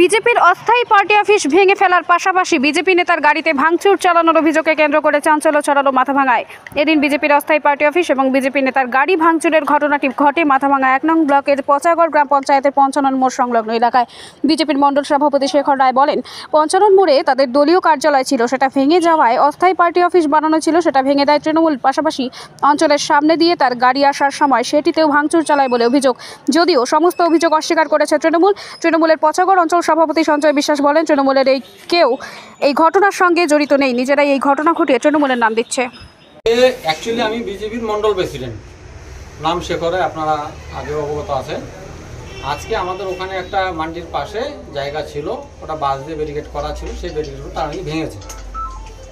বিজেপির অস্থায়ী party office ভেঙে ফেলার পাশাপাশি বিজেপি নেতার গাড়িতে ভাঙচুর চালানোর অভিযোগকে কেন্দ্র করে চাঞ্চল্য ছড়ালো মাথাভাঙায়। এদিন বিজেপির অস্থায়ী পার্টি অফিস এবং বিজেপি নেতার গাড়ি ভাঙচুরের ঘটনাটি ঘটে মাথাভাঙা ১ নং ব্লকের পচাগড় গ্রাম পঞ্চায়েতের পঞ্চানন মোড় সংলগ্ন এলাকায়। বিজেপির মণ্ডল সভাপতি শেখর রায় বলেন, পঞ্চানন মোড়ে তাদের দলীয় কার্যালয় ছিল, সেটা ভেঙে যাওয়ায় অস্থায়ী পার্টি অফিস বানানো ছিল, সেটা ভেঙে দেয় তৃণমূল। পাশাপাশি অঞ্চলের সামনে দিয়ে তার গাড়ি আসার সময় সেটিতেও ভাঙচুর চালায় বলে অভিযোগ। যদিও সমস্ত অভিযোগ অস্বীকার করেছে তৃণমূলের পচাগড় অঞ্চল সভাপতি সঞ্জয় বিশ্বাস বলেন, তৃণমূলের কেউ এই ঘটনার সঙ্গে জড়িত নেই, নিজেরাই এই ঘটনা ঘটিয়ে তৃণমূলের নাম দিচ্ছে। অ্যাকচুয়ালি আমি বিজেপির মন্ডল প্রেসিডেন্ট, নাম শেখর রায়, আপনারা আগে অবগত আছেন। আজকে আমাদের ওখানে একটা মান্ডির পাশে জায়গা ছিল, ওটা বাস দিয়ে ব্যারিকেড করা ছিল, সেই ব্যারিকেডগুলো তারা নাকি ভেঙেছে।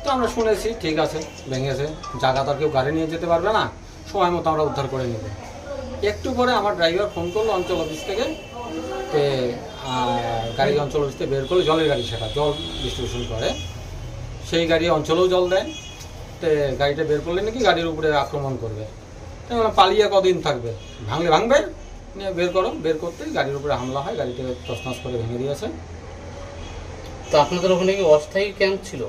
তো আমরা শুনেছি ঠিক আছে ভেঙেছে, জায়গা তো আর কেউ গাড়ি নিয়ে যেতে পারবে না, সময় মতো আমরা উদ্ধার করে নেব। একটু পরে আমার ড্রাইভার ফোন করলো অঞ্চল অফিস থেকে, গাড়ি অঞ্চল অফিস থেকে বের করলে জলের গাড়ি, সেটা জল ডিস্ট্রিবিউশন করে, সেই গাড়ি অঞ্চলেও জল দেয়। তো গাড়িটা বের করলে নাকি গাড়ির উপরে আক্রমণ করবে, তাই পালিয়ে কদিন থাকবে, ভাঙলে ভাঙবে, নিয়ে বের করো। বের করতে গাড়ির উপরে হামলা হয়, গাড়িটাকে তছনছ করে ভেঙে দিয়েছে। তো আপনাদের ওখানে কি অস্থায়ী ক্যাম্প ছিল?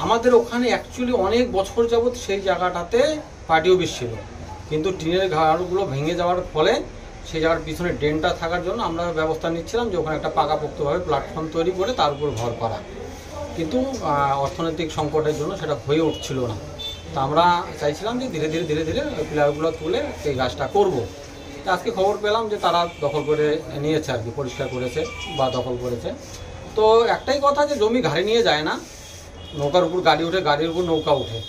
আমাদের ওখানে অ্যাকচুয়ালি অনেক বছর যাবৎ সেই জায়গাটাতে পার্টি অফিস ছিল, কিন্তু টিনের ঘরগুলো ভেঙে যাওয়ার ফলে সেই জায়গার পিছনে ড্রেনটা থাকার জন্য আমরা ব্যবস্থা নিচ্ছিলাম যে ওখানে একটা পাকাপোক্তভাবে প্ল্যাটফর্ম তৈরি করে তার উপর ঘর করা, কিন্তু অর্থনৈতিক সংকটের জন্য সেটা হয়ে উঠছিল না। তো আমরা চাইছিলাম যে ধীরে ধীরে ওই পিলারগুলো তুলে সেই কাজটা করব। তো আজকে খবর পেলাম যে তারা দখল করে নিয়েছে, আর কি পরিষ্কার করেছে বা দখল করেছে। তো একটাই কথা যে জমি ঘাড়ি নিয়ে যায় না, নৌকার উপর গাড়ি ওঠে, গাড়ির উপর নৌকা ওঠে।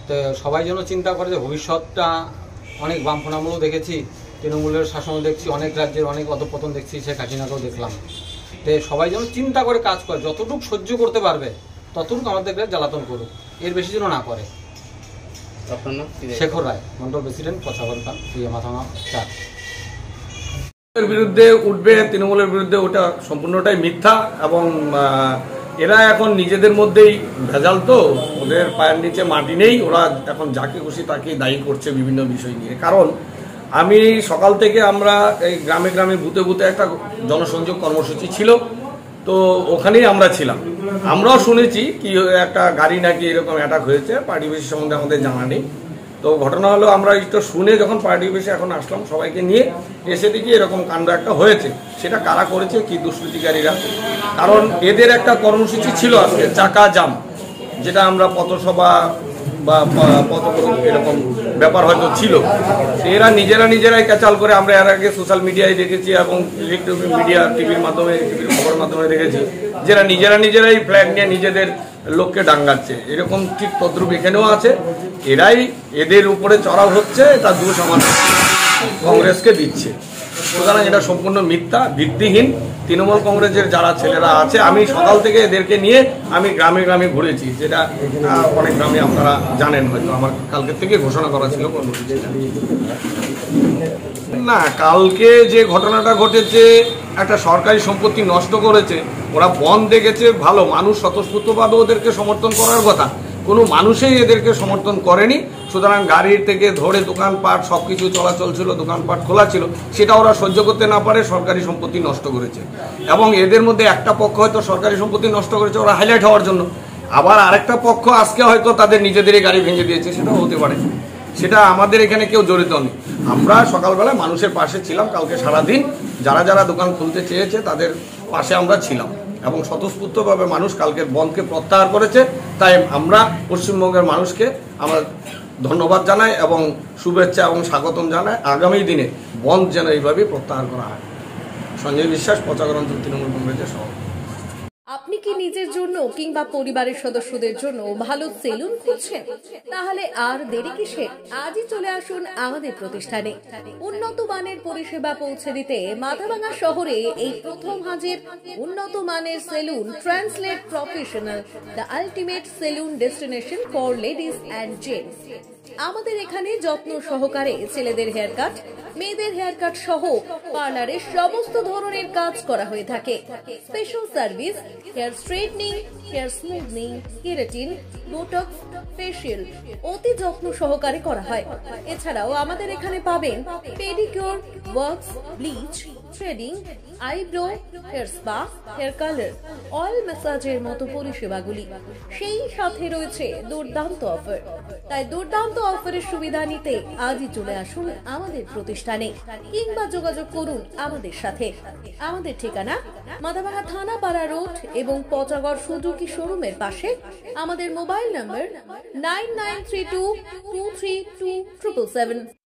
তো সবাই যেন চিন্তা করে যে ভবিষ্যৎটা, অনেক বামফ্রন্ট আমলেও দেখেছি, তৃণমূলের শাসনও দেখছি, অনেক রাজ্যের অনেক অধঃপতন দেখছি, শেখ হাসিনাকেও দেখলাম। তো সবাই যেন চিন্তা করে কাজ করে, যতটুকু সহ্য করতে পারবে ততটুকু আমাদেরকে জ্বালাতন করুক, এর বেশি যেন না করে। আপনার নাম? শেখর রায়, মন্ডল প্রেসিডেন্ট, পচাগড় মাথাভাঙা ৪। বিরুদ্ধে উঠবে তৃণমূলের বিরুদ্ধে, ওটা সম্পূর্ণটাই মিথ্যা। এবং এরা এখন নিজেদের মধ্যেই ভেজাল, তো ওদের পায়ের নিচে মাটি নেই, ওরা এখন যাকে খুশি তাকে দায়ী করছে বিভিন্ন বিষয় নিয়ে। কারণ আমি সকাল থেকে আমরা এই গ্রামে গ্রামে বুথে বুথে একটা জনসংযোগ কর্মসূচি ছিল, তো ওখানেই আমরা ছিলাম। আমরাও শুনেছি কি একটা গাড়ি নাকি এরকম অ্যাটাক হয়েছে, পার্টি অফিস সম্বন্ধে আমাদের জানা নেই। তো ঘটনা হলো আমরা একটু শুনে যখন পার্টি অফিসে এখন আসলাম সবাইকে নিয়ে, এসে দেখি এরকম কাণ্ড একটা হয়েছে। সেটা কারা করেছে, কি দুষ্কৃতিকারীরা, কারণ এদের একটা কর্মসূচি ছিল আজকে চাকা জাম, যেটা আমরা পথসভা বা পথপ্রদর্শন এরকম ব্যাপার হয়তো ছিল। এরা নিজেরাই ক্যাচাল করে, আমরা এর আগে সোশ্যাল মিডিয়ায় দেখেছি এবং ইলেকট্রনিক মিডিয়া টিভির মাধ্যমে, টিভির খবরের মাধ্যমে দেখেছি, যারা নিজেরাই ফ্ল্যাগ নিয়ে নিজেদের লোককে ডাঙ্গাচ্ছে। এরকম ঠিক তদ্রুপ এখানেও আছে। এদের উপরে চড়াও হচ্ছে, এটা দোষ আমাদের কংগ্রেসকে দিচ্ছে। সুতরাং এটা সম্পূর্ণ মিথ্যা, ভিত্তিহীন। তৃণমূল কংগ্রেসের যারা ছেলেরা আছে, আমি সকাল থেকে এদেরকে নিয়ে আমি গ্রামে গ্রামে ঘুরেছি, যেটা অনেক গ্রামে আপনারা জানেন হয়তো। আমার কালকের থেকে ঘোষণা করা ছিল কর্মসূচিটা। না, কালকে যে ঘটনাটা ঘটেছে, একটা সরকারি সম্পত্তি নষ্ট করেছে, ওরা বন্ধ দেখেছে, ভালো মানুষ স্বতঃস্ফূর্তভাবে ওদেরকে সমর্থন করার কথা, কোনো মানুষই এদেরকে সমর্থন করেনি। সুতরাং গাড়ির থেকে ধরে দোকানপাট সবকিছু চলাচল ছিল, দোকানপাট খোলা ছিল, সেটা ওরা সহ্য করতে না পারে সরকারি সম্পত্তি নষ্ট করেছে। এবং এদের মধ্যে একটা পক্ষ হয়তো সরকারি সম্পত্তি নষ্ট করেছে ওরা হাইলাইট হওয়ার জন্য, আবার আরেকটা পক্ষ আজকে হয়তো তাদের নিজেদেরই গাড়ি ভেঙে দিয়েছে, সেটাও হতে পারে। সেটা আমাদের এখানে কেউ জড়িত নেই। আমরা সকালবেলা মানুষের পাশে ছিলাম, কালকে সারাদিন যারা দোকান খুলতে চেয়েছে তাদের পাশে আমরা ছিলাম, এবং স্বতঃস্ফূর্তভাবে মানুষ কালকের বন্ধকে প্রত্যাহার করেছে। তাই আমরা পশ্চিমবঙ্গের মানুষকে আমরা ধন্যবাদ জানাই এবং শুভেচ্ছা এবং স্বাগতম জানাই। আগামী দিনে বন্ধ যেন এইভাবে প্রত্যাহার করা হয়। সঞ্জয় বিশ্বাস, পচাগড় অঞ্চল তৃণমূল কংগ্রেসের সভাপতি। আপনি কি নিজের জন্য কিংবা পরিবারের সদস্যদের জন্য ভালো সেলুন খুঁজছেন? তাহলে আর দেরি কিসের? আজই চলে আসুন আমাদের প্রতিষ্ঠানে। উন্নত মানের পরিষেবা পৌঁছে দিতে মাথাভাঙা শহরে এই প্রথম হাজির উন্নত মানের salon translate professional, the ultimate salon destination for ladies and gents. আমাদের এখানে যত্ন সহকারে ছেলেদের হেয়ার কাট, মেয়েদের হেয়ার কাট সহ পার্লারের সমস্ত ধরনের কাজ করা হয়ে থাকে। Special service, hair straightening, hair smoothing, keratin, botox, facial অতি যত্ন সহকারে করা হয়। এছাড়াও আমাদের এখানে পাবেন pedicure, wax, bleach, threading, eyebrow, hair spa, hair colour, oil ম্যাসাজের মতো পরিষেবাগুলি। সেই সাথে রয়েছে দুর্দান্ত অফার। তাই দুর্দান্ত অফারের সুবিধা নিতে আজই চলে আসুন আমাদের প্রতিষ্ঠানে কিংবা যোগাযোগ করুন আমাদের সাথে। আমাদের ঠিকানা মাথাভাঙা থানাপাড়া রোড এবং পচাগড় সুজুকি শোরুমের পাশে। আমাদের মোবাইল নম্বর 9932232777।